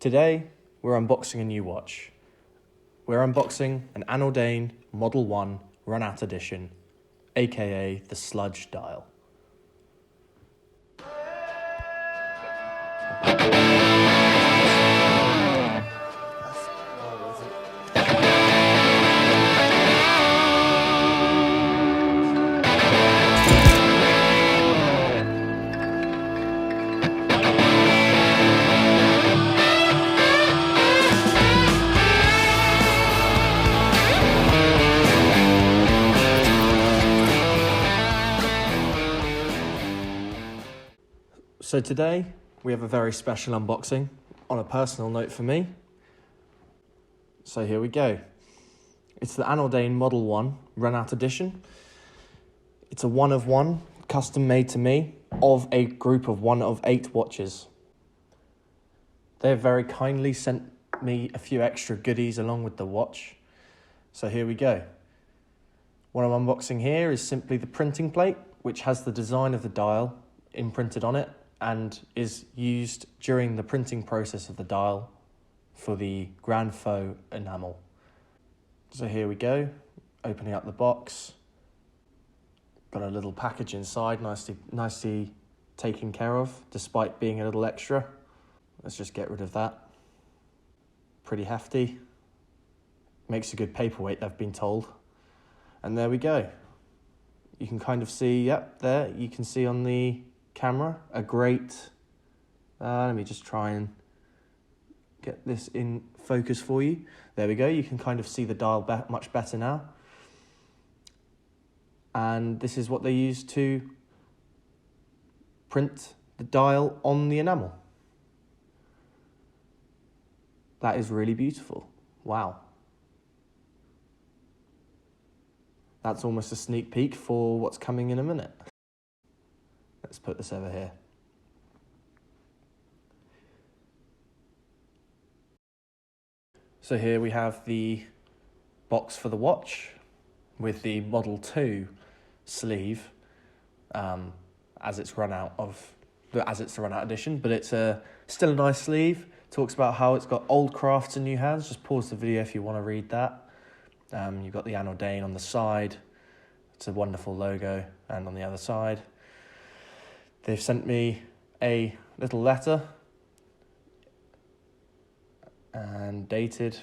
Today, we're unboxing a new watch. We're unboxing an AnOrdain Model 1 Run-Out Edition, aka the Sludge Dial. So today, we have a very special unboxing on a personal note for me. So here we go. It's the AnOrdain Model 1 Run-Out Edition. It's a one of one, custom made to me, of a group of 1 of 8 watches. They have very kindly sent me a few extra goodies along with the watch. So here we go. What I'm unboxing here is simply the printing plate, which has the design of the dial imprinted on it and is used during the printing process of the dial for the Grand Faux enamel. So here we go, opening up the box. Got a little package inside, nicely taken care of, despite being a little extra. Let's just get rid of that. Pretty hefty. Makes a good paperweight, I've been told. And there we go. You can kind of see, yep, there, you can see on the camera a great, let me just try and get this in focus for you. There we go, you can kind of see the dial much better now. And this is what they use to print the dial on the enamel. That is really beautiful. Wow. That's almost a sneak peek for what's coming in a minute. Let's put this over here. So here we have the box for the watch with the Model 2 sleeve, as it's the run-out edition, but it's still a nice sleeve. Talks about how it's got old crafts and new hands. Just pause the video if you want to read that. You've got the AnOrdain on the side. It's a wonderful logo, and on the other side, they've sent me a little letter and dated,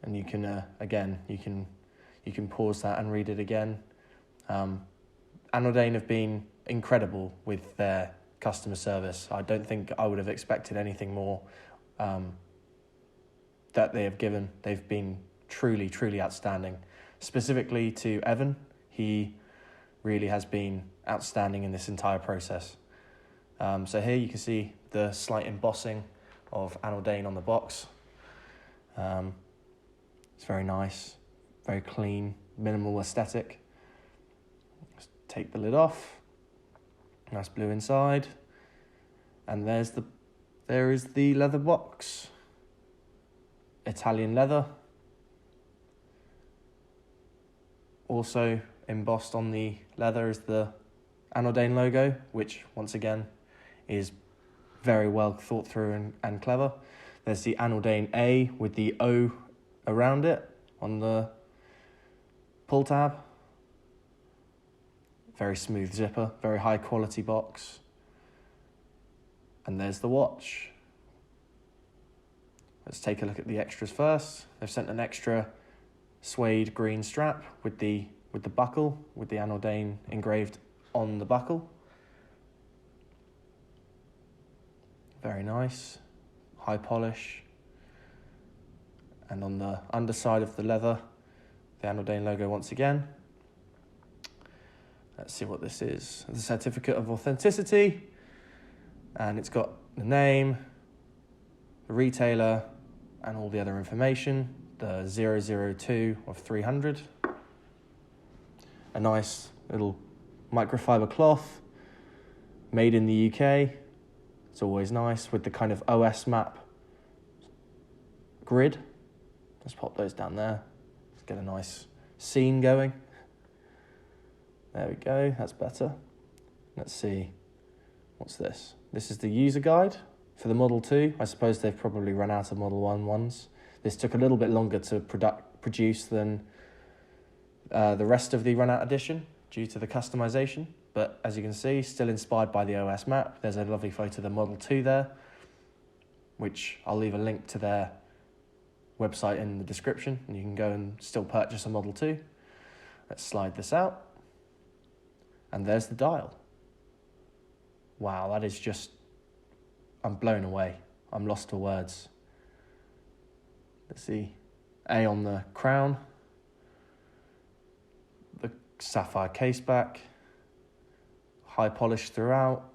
and you can again you can pause that and read it again. AnOrdain have been incredible with their customer service. I don't think I would have expected anything more that they have given. They've been truly outstanding. Specifically to Evan, he really has been outstanding in this entire process. So here you can see the slight embossing of AnOrdain on the box. It's very nice, very clean, minimal aesthetic. Just take the lid off. Nice blue inside. And there is the leather box. Italian leather. Also embossed on the leather is the AnOrdain logo, which once again is very well thought through and clever. There's the AnOrdain A with the O around it on the pull tab. Very smooth zipper, very high quality box. And there's the watch. Let's take a look at the extras first. They've sent an extra suede green strap with the buckle, with the AnOrdain engraved on the buckle. Very nice, high polish. And on the underside of the leather, the AnOrdain logo once again. Let's see what this is. The certificate of authenticity. And it's got the name, the retailer, and all the other information. The 002 of 300. A nice little microfiber cloth, made in the UK. It's always nice with the kind of OS map grid. Let's pop those down there. Let's get a nice scene going. There we go, that's better. Let's see, what's this? This is the user guide For the Model 2, I suppose they've probably run out of Model 1 ones. This took a little bit longer to produce than the rest of the run-out edition due to the customization. But as you can see, still inspired by the OS map. There's a lovely photo of the Model 2 there, which I'll leave a link to their website in the description, and you can go and still purchase a Model 2. Let's slide this out. And there's the dial. Wow, that is just... I'm blown away. I'm lost for words. Let's see. A on the crown. The sapphire case back. High polish throughout.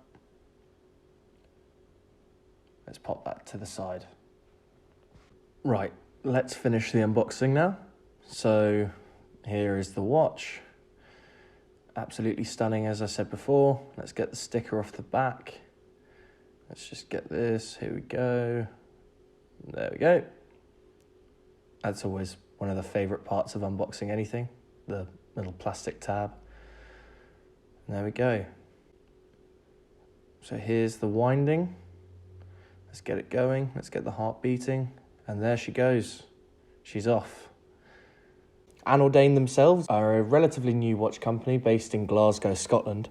Let's pop that to the side. Right, let's finish the unboxing now. So here is the watch. Absolutely stunning, as I said before. Let's get the sticker off the back. Let's just get this. Here we go. There we go. That's always one of the favourite parts of unboxing anything, the little plastic tab. And there we go. So here's the winding. Let's get it going. Let's get the heart beating. And there she goes. She's off. AnOrdain themselves are a relatively new watch company based in Glasgow, Scotland.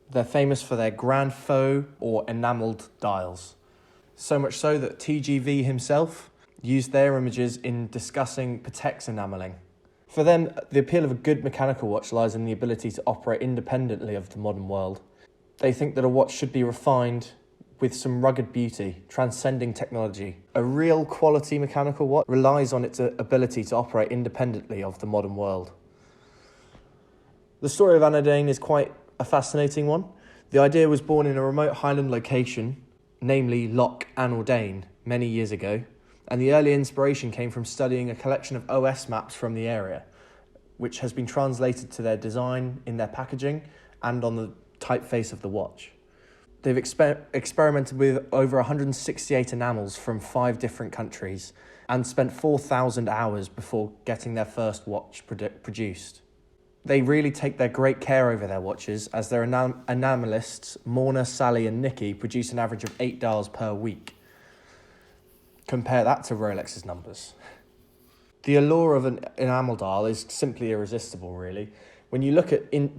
They're famous for their grand faux or enamelled dials. So much so that TGV himself used their images in discussing Patex's enamelling. For them, the appeal of a good mechanical watch lies in the ability to operate independently of the modern world. They think that a watch should be refined with some rugged beauty, transcending technology. A real quality mechanical watch relies on its ability to operate independently of the modern world. The story of AnOrdain is quite a fascinating one. The idea was born in a remote Highland location, namely Loch AnOrdain, many years ago, and the early inspiration came from studying a collection of OS maps from the area, which has been translated to their design in their packaging and on the typeface of the watch. They've experimented with over 168 enamels from 5 different countries and spent 4,000 hours before getting their first watch produced. They really take their great care over their watches, as their enamelists, Morna, Sally and Nikki, produce an average of 8 dials per week. Compare that to Rolex's numbers. The allure of an enamel dial is simply irresistible, really. When you look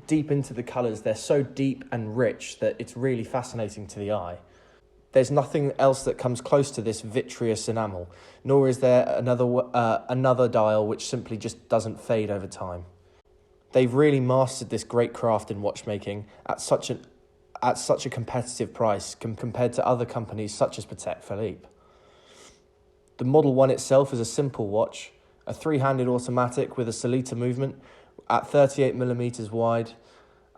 deep into the colours, they're so deep and rich that it's really fascinating to the eye. There's nothing else that comes close to this vitreous enamel, nor is there another dial which simply just doesn't fade over time. They've really mastered this great craft in watchmaking at such a competitive price compared to other companies such as Patek Philippe. The Model 1 itself is a simple watch, a 3-handed automatic with a Solita movement at 38mm wide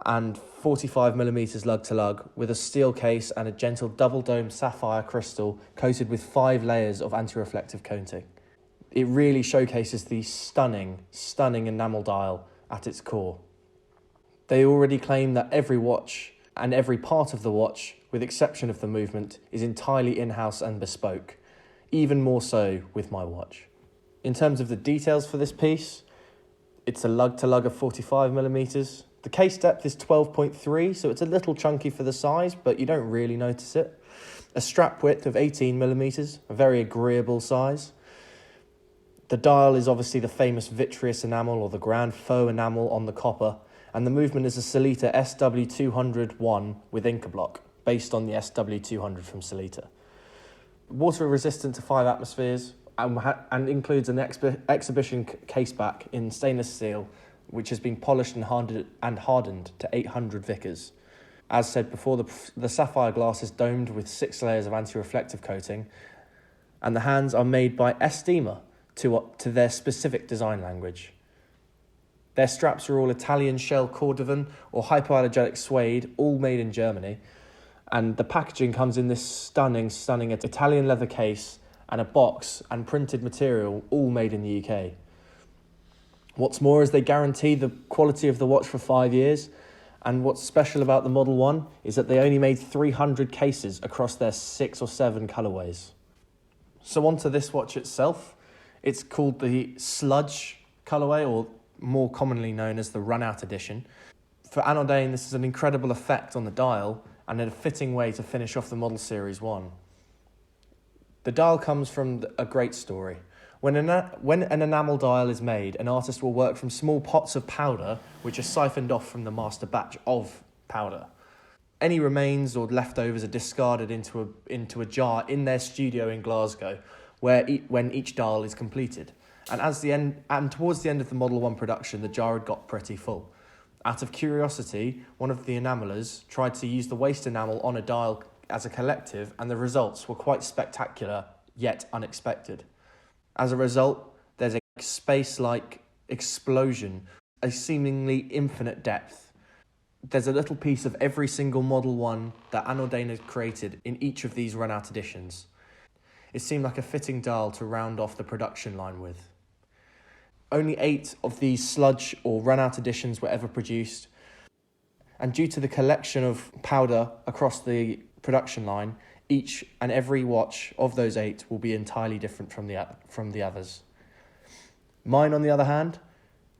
and 45mm lug to lug, with a steel case and a gentle double-dome sapphire crystal coated with 5 layers of anti-reflective coating. It really showcases the stunning enamel dial at its core. They already claim that every watch and every part of the watch, with exception of the movement, is entirely in-house and bespoke, even more so with my watch. In terms of the details for this piece, it's a lug-to-lug of 45mm. The case depth is 12.3, so it's a little chunky for the size, but you don't really notice it. A strap width of 18mm, a very agreeable size. The dial is obviously the famous vitreous enamel or the grand faux enamel on the copper, and the movement is a Solita SW201 with Inca block, based on the SW200 from Solita. Water resistant to 5 atmospheres, and includes an exhibition caseback in stainless steel, which has been polished and hardened to 800 Vickers. As said before, the sapphire glass is domed with 6 layers of anti-reflective coating, and the hands are made by Estima to their specific design language. Their straps are all Italian shell cordovan or hypoallergenic suede, all made in Germany, and the packaging comes in this stunning Italian leather case and a box and printed material, all made in the UK. What's more is they guarantee the quality of the watch for 5 years, and what's special about the Model 1 is that they only made 300 cases across their 6 or 7 colourways. So onto this watch itself. It's called the Sludge colourway, or more commonly known as the Run-Out Edition. For AnOrdain, this is an incredible effect on the dial and a fitting way to finish off the Model Series 1. The dial comes from a great story. When an enamel dial is made, an artist will work from small pots of powder which are siphoned off from the master batch of powder. Any remains or leftovers are discarded into a jar in their studio in Glasgow, when each dial is completed. And towards the end of the Model 1 production, the jar had got pretty full. Out of curiosity, one of the enamelers tried to use the waste enamel on a dial as a collective, and the results were quite spectacular, yet unexpected. As a result, there's a space-like explosion, a seemingly infinite depth. There's a little piece of every single Model 1 that AnOrdain has created in each of these run-out editions. It seemed like a fitting dial to round off the production line with. Only 8 of these sludge or run-out editions were ever produced, and due to the collection of powder across the production line, each and every watch of those 8 will be entirely different from the others. Mine, on the other hand,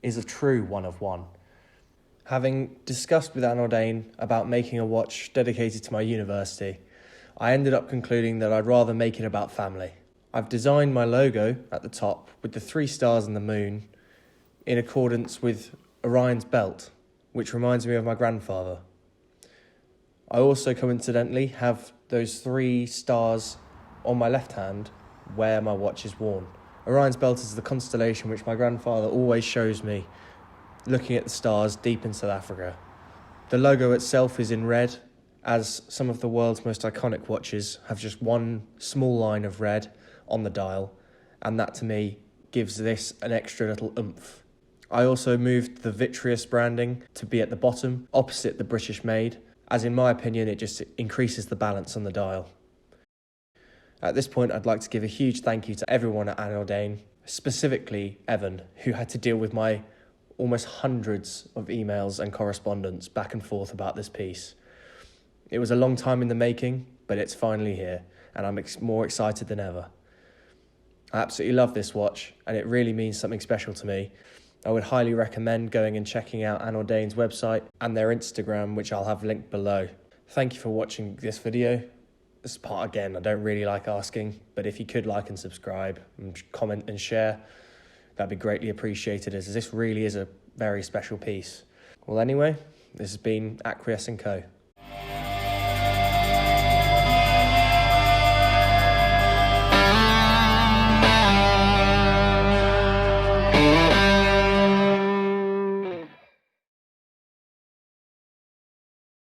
is a true one of one. Having discussed with AnOrdain about making a watch dedicated to my university, I ended up concluding that I'd rather make it about family. I've designed my logo at the top with the 3 stars and the moon in accordance with Orion's belt, which reminds me of my grandfather. I also coincidentally have those 3 stars on my left hand where my watch is worn. Orion's belt is the constellation which my grandfather always shows me, looking at the stars deep in South Africa. The logo itself is in red, as some of the world's most iconic watches have just one small line of red on the dial, and that to me gives this an extra little oomph. I also moved the vitreous branding to be at the bottom, opposite the British made, as in my opinion it just increases the balance on the dial. At this point, I'd like to give a huge thank you to everyone at AnOrdain, specifically Evan, who had to deal with my almost hundreds of emails and correspondence back and forth about this piece. It was a long time in the making, but it's finally here, and I'm more excited than ever. I absolutely love this watch, and it really means something special to me. I would highly recommend going and checking out AnOrdain's website and their Instagram, which I'll have linked below. Thank you for watching this video. This part, again, I don't really like asking, but if you could like and subscribe and comment and share, that'd be greatly appreciated, as this really is a very special piece. Well, anyway, this has been Acquiesce & Co.